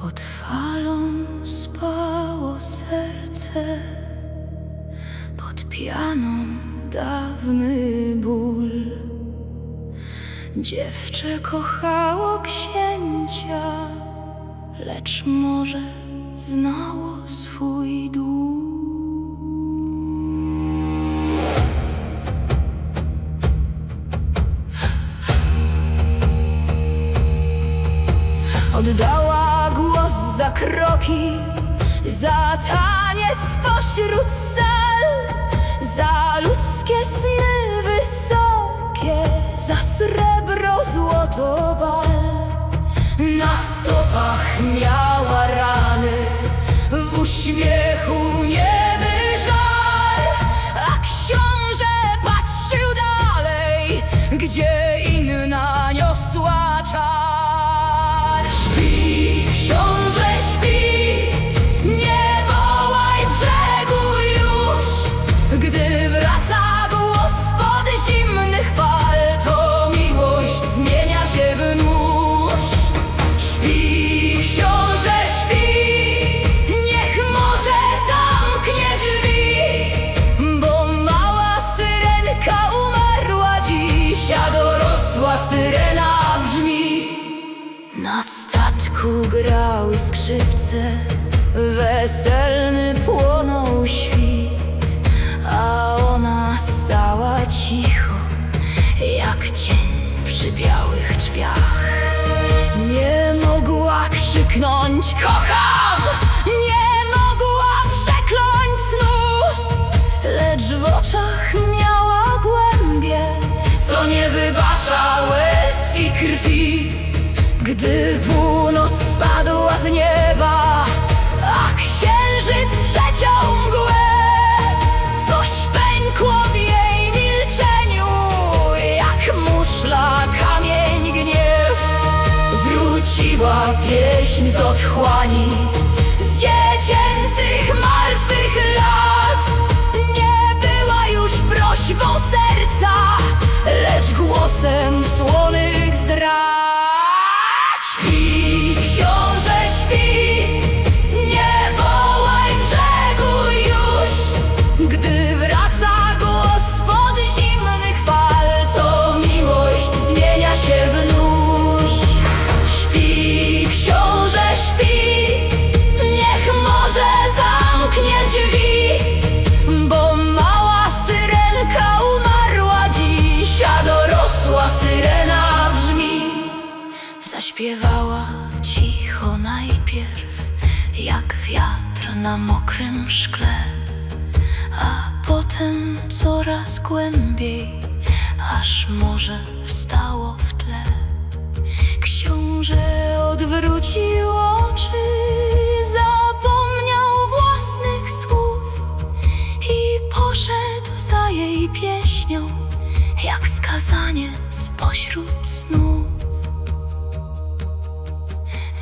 Pod falą spało serce, pod pianą dawny ból. Dziewczę kochało księcia, lecz może znało swój dół. Oddała głos za kroki, za taniec pośród sal, za ludzkie sny wysokie, za srebro, złoto, bal. Na stopach miała rany, w uśmiechu niemy żal, a książę patrzył dalej, gdzie inna niosła czar. Śpi, książę, śpi, nie wołaj brzegu już. Gdy wraca głos spod zimnych fal, to miłość zmienia się w nóż. Śpi, książę, śpi, niech morze zamknie drzwi, bo mała syrenka umarła dziś, a dorosła syrena brzmi. Na statku grały skrzypce, weselny płonął świt, a ona stała cicho, jak cień przy białych drzwiach. Nie mogła krzyknąć kocham, nie mogła przekląć snu, lecz w oczach miała głębie, co nie wybacza łez i krwi. Gdy północ spadła z nieba, a księżyc przeciął mgłę, coś pękło w jej milczeniu, jak muszla, kamień, gniew. Wróciła pieśń z otchłani, z dziecięcych, martwych lat. Nie była już prośbą serca, lecz głosem słonych zdrad. Śpi, książę, śpi, nie wołaj brzegu już. Gdy wraca głos spod zimnych fal, to miłość zmienia się w nóż. Śpi, książę, śpi, niech morze zamknie drzwi, bo mała syrenka umarła dziś, a dorosła syrena brzmi. Zaśpiewała cicho najpierw, jak wiatr na mokrym szkle, a potem coraz głębiej, aż morze wstało w tle. Książę odwrócił oczy, zapomniał własnych słów i poszedł za jej pieśnią, jak skazaniec pośród snów.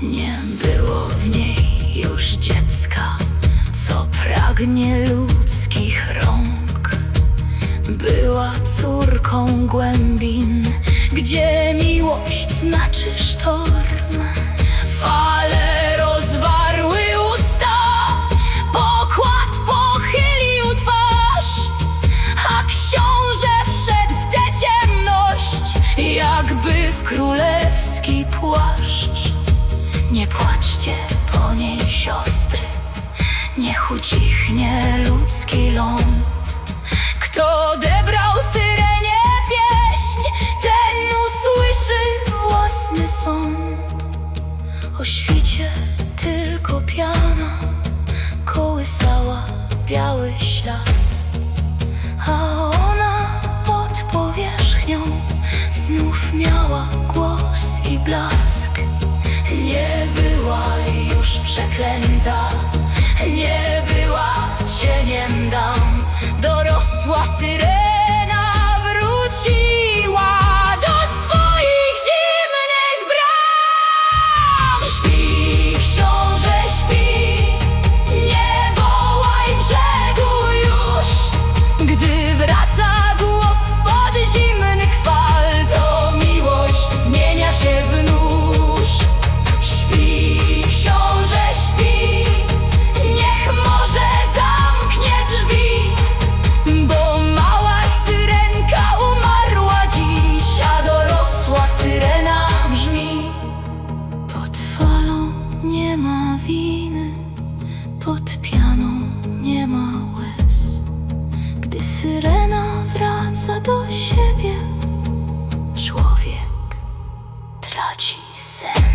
Nie było w niej już dziecka, co pragnie ludzkich rąk. Była córką głębin, gdzie miłość znaczy sztorm. Fale rozwarły usta, pokład pochylił twarz, a książę wszedł w tę ciemność, jakby w królewski płaszcz. Nie płaczcie po niej, siostry, niech ucichnie ludzki ląd. Kto odebrał syrenie pieśń, ten usłyszy własny sąd. O świcie tylko piana kołysała biały ślad, a ona pod powierzchnią znów miała głos i blask. Nie była już przeklęta, nie była cieniem dam. Dorosła syrena wróciła do swoich zimnych bram. Śpi, książę, śpi, nie wołaj brzegu już. Gdy wraca głos spod zimnych fal, to miłość zmienia się w nóż. Śpi, książę, sen.